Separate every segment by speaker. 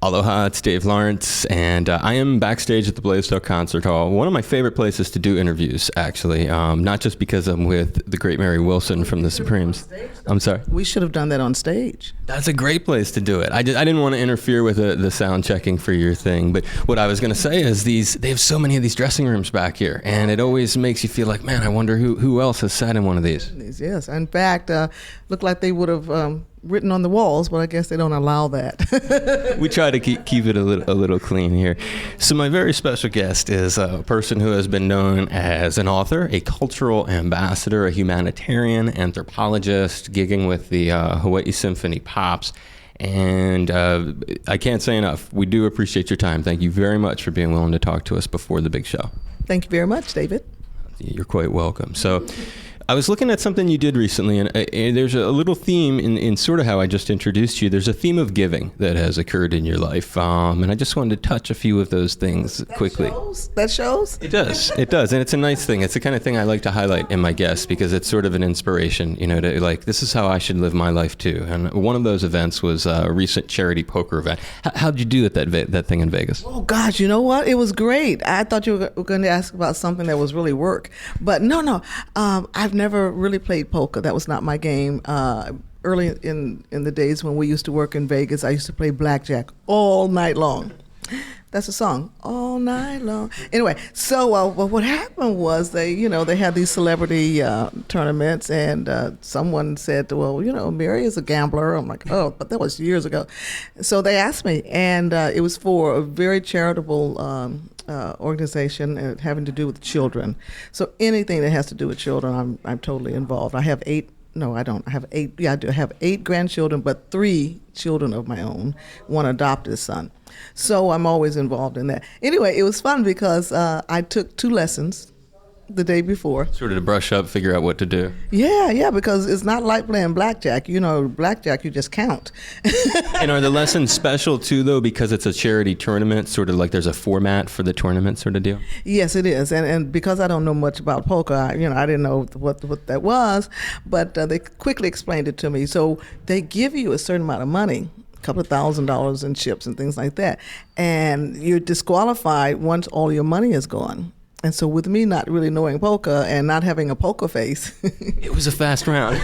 Speaker 1: Aloha, it's Dave Lawrence, and I am backstage at the Blaisdell Concert Hall. One of my favorite places to do interviews, actually, not just because I'm with the great Mary Wilson from the Supremes. I'm sorry?
Speaker 2: We should have done that on stage.
Speaker 1: That's a great place to do it. I didn't want to interfere with the sound checking for your thing, but what I was going to say is they have so many of these dressing rooms back here, and it always makes you feel like, man, I wonder who else has sat in one of these.
Speaker 2: Yes, in fact, looked like they would have written on the walls, but I guess they don't allow that.
Speaker 1: We try to keep it a little clean here. So my very special guest is a person who has been known as an author, a cultural ambassador, a humanitarian, anthropologist, gigging with the Hawaii Symphony Pops. And I can't say enough. We do appreciate your time. Thank you very much for being willing to talk to us before the big show.
Speaker 2: Thank you very much, David.
Speaker 1: You're quite welcome. So I was looking at something you did recently, and there's a little theme in sort of how I just introduced you. There's a theme of giving that has occurred in your life, and I just wanted to touch a few of those things quickly.
Speaker 2: That shows?
Speaker 1: It does, and it's a nice thing. It's the kind of thing I like to highlight in my guests because it's sort of an inspiration, to like, this is how I should live my life too. And one of those events was a recent charity poker event. How'd you do at that thing in Vegas?
Speaker 2: Oh gosh, you know what? It was great. I thought you were going to ask about something that was really work, but no. I've never really played poker. That was not my game. Early in the days when we used to work in Vegas, I used to play blackjack all night long. That's a song, all night long. Anyway, so what happened was they had these celebrity tournaments, and someone said, well, Mary is a gambler. I'm like, oh, but that was years ago. So they asked me, and it was for a very charitable organization having to do with children. So anything that has to do with children, I'm totally involved. I have eight. No, I don't. I have eight. Yeah, I do. I have 8 grandchildren, but 3 children of my own, 1 adopted son. So I'm always involved in that. Anyway, it was fun because I took 2 lessons the day before.
Speaker 1: Sort of to brush up, figure out what to do.
Speaker 2: Yeah, because it's not like playing blackjack. Blackjack, you just count.
Speaker 1: And are the lessons special too, though, because it's a charity tournament, sort of like there's a format for the tournament sort of deal?
Speaker 2: Yes, it is. And because I don't know much about poker, I didn't know what that was, but they quickly explained it to me. So they give you a certain amount of money, a couple of $1,000s in chips and things like that, and you're disqualified once all your money is gone. And so with me not really knowing poker and not having a poker face.
Speaker 1: It was a fast round.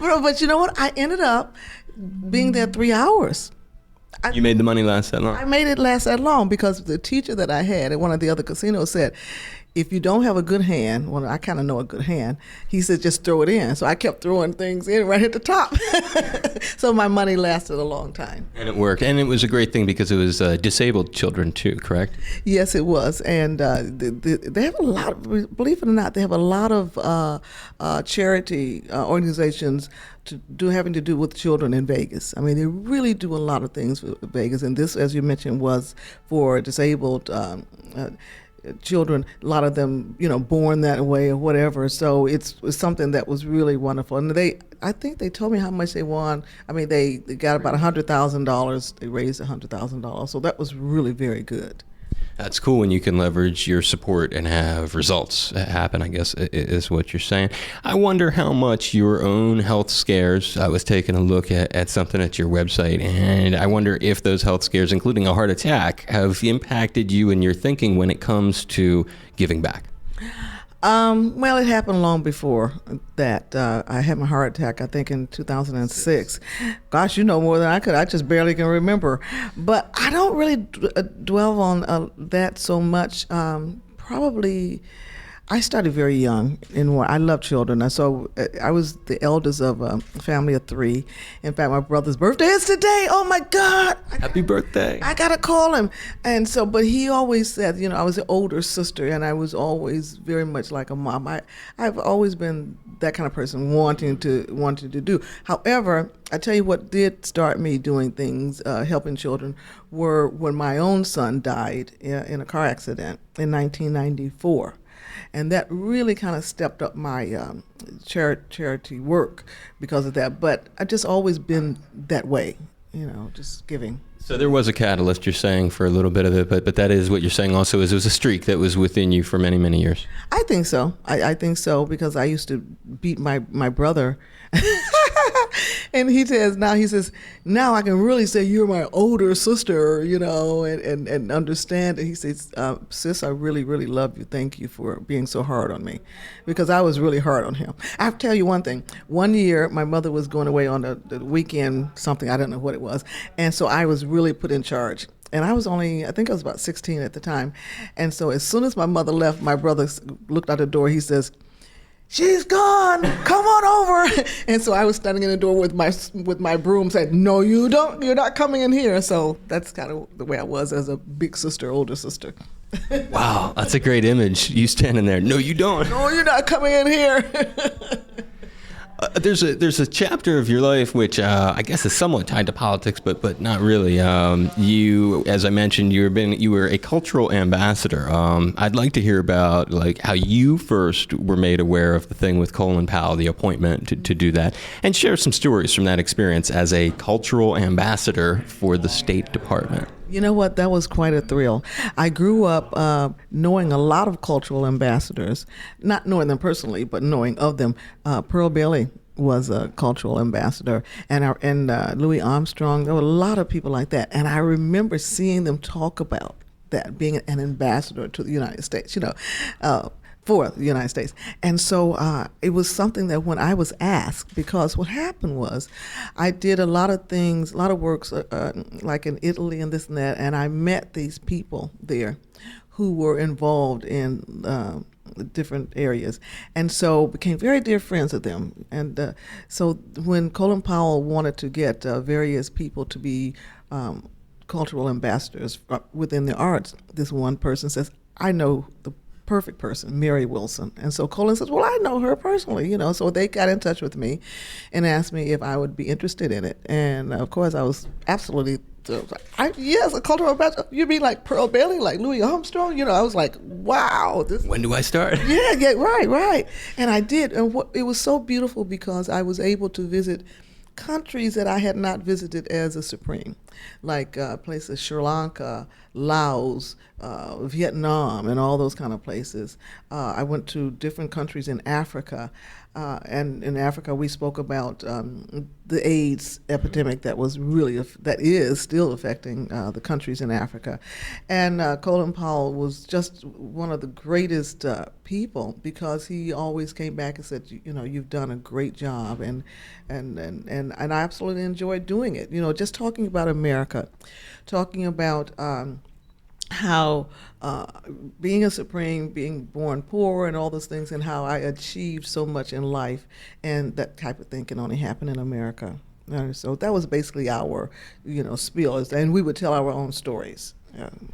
Speaker 2: But you know what? I ended up being there 3 hours.
Speaker 1: You made the money last that long?
Speaker 2: I made it last that long because the teacher that I had at one of the other casinos said, if you don't have a good hand, well, I kind of know a good hand, he said, just throw it in. So I kept throwing things in right at the top. So my money lasted a long time.
Speaker 1: And it worked. And it was a great thing because it was disabled children too, correct?
Speaker 2: Yes, it was. And they have a lot of, believe it or not, they have a lot of charity organizations having to do with children in Vegas. I mean, they really do a lot of things with Vegas. And this, as you mentioned, was for disabled children, a lot of them, born that way or whatever. So it was something that was really wonderful. And I think they told me how much they won. I mean, they got about $100,000. They raised $100,000. So that was really very good.
Speaker 1: That's cool when you can leverage your support and have results happen, I guess, is what you're saying. I wonder how much your own health scares, I was taking a look at something at your website, and I wonder if those health scares, including a heart attack, have impacted you in your thinking when it comes to giving back.
Speaker 2: Well, it happened long before that. I had my heart attack, I think, in 2006. Gosh, you know more than I could. I just barely can remember. But I don't really dwell on that so much. Probably, I started very young. I love children. So I was the eldest of a family of 3. In fact, my brother's birthday is today. Oh my God!
Speaker 1: Happy birthday!
Speaker 2: I gotta call him. And so, but he always said, I was the older sister, and I was always very much like a mom. I've always been that kind of person, wanting to do. However, I tell you what did start me doing things, helping children, were when my own son died in a car accident in 1994. And that really kind of stepped up my charity work because of that. But I've just always been that way, just giving.
Speaker 1: So there was a catalyst, you're saying, for a little bit of it, but that is what you're saying also is it was a streak that was within you for many, many years.
Speaker 2: I think so. I think so because I used to beat my brother And he says, now I can really say you're my older sister, you know, and understand it. He says, sis, I really, really love you. Thank you for being so hard on me, because I was really hard on him. I have to tell you one thing. One year, my mother was going away on the weekend, something, I don't know what it was. And so I was really put in charge. And I think I was about 16 at the time. And so as soon as my mother left, my brother looked out the door. He says, she's gone, come on over. And so I was standing in the door with my broom saying, no, you don't, you're not coming in here. So that's kind of the way I was as a big sister, older sister.
Speaker 1: Wow, that's a great image. You standing there, no, you don't.
Speaker 2: No, you're not coming in here.
Speaker 1: There's a chapter of your life which I guess is somewhat tied to politics, but not really. You, as I mentioned, you were a cultural ambassador. I'd like to hear about like how you first were made aware of the thing with Colin Powell, the appointment to do that, and share some stories from that experience as a cultural ambassador for the State Department.
Speaker 2: You know what? That was quite a thrill. I grew up knowing a lot of cultural ambassadors, not knowing them personally, but knowing of them. Pearl Bailey was a cultural ambassador, and Louis Armstrong. There were a lot of people like that, and I remember seeing them talk about that, being an ambassador to the United States. You know. For the United States. And so it was something that when I was asked, because what happened was I did a lot of things, a lot of works like in Italy and this and that, and I met these people there who were involved in different areas, and so became very dear friends of them. And so when Colin Powell wanted to get various people to be cultural ambassadors within the arts, this one person says, I know the perfect person, Mary Wilson. And so Colin says, well, I know her personally, you know. So they got in touch with me and asked me if I would be interested in it. And of course I was absolutely, yes, a cultural ambassador. You mean like Pearl Bailey, like Louis Armstrong? You know, I was like, wow.
Speaker 1: When do I start?
Speaker 2: Yeah, right. And I did. And it was so beautiful because I was able to visit countries that I had not visited as a Supreme, like places Sri Lanka, Laos, Vietnam, and all those kind of places. I went to different countries in Africa, and in Africa we spoke about the AIDS epidemic that is still affecting the countries in Africa. And Colin Powell was just one of the greatest people, because he always came back and said, you know, you've done a great job, and I absolutely enjoyed doing it. You know, just talking about America, talking about how being a Supreme, being born poor, and all those things, and how I achieved so much in life, and that type of thing can only happen in America. So that was basically our, you know, spiel, and we would tell our own stories,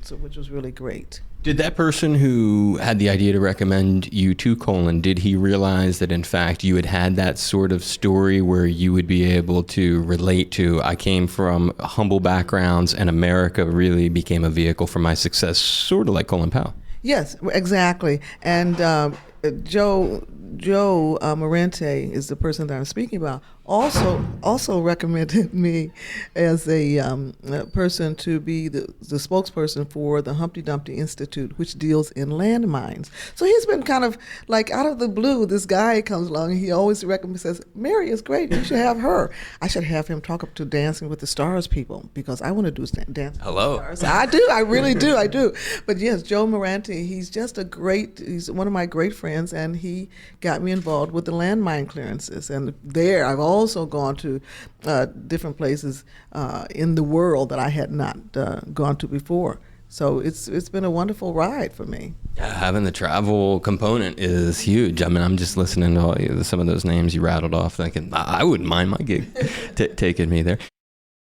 Speaker 2: so which was really great.
Speaker 1: Did that person who had the idea to recommend you to Colin, did he realize that in fact you had that sort of story where you would be able to relate to, I came from humble backgrounds and America really became a vehicle for my success, sort of like Colin Powell?
Speaker 2: Yes, exactly. And Joe Morente is the person that I'm speaking about. Also recommended me as a person to be the spokesperson for the Humpty Dumpty Institute, which deals in landmines. So he's been kind of like out of the blue. This guy comes along and he always says, Mary is great, you should have her. I should have him talk up to Dancing with the Stars people, because I want to do Dancing
Speaker 1: Hello.
Speaker 2: with the Stars. I do, I really do, I do. But yes, Joe Morente, he's he's one of my great friends, and he got me involved with the landmine clearances. And there, I've also gone to different places in the world that I had not gone to before. So it's been a wonderful ride for me.
Speaker 1: Yeah, having the travel component is huge. I mean, I'm just listening to some of those names you rattled off, thinking I wouldn't mind my gig taking me there.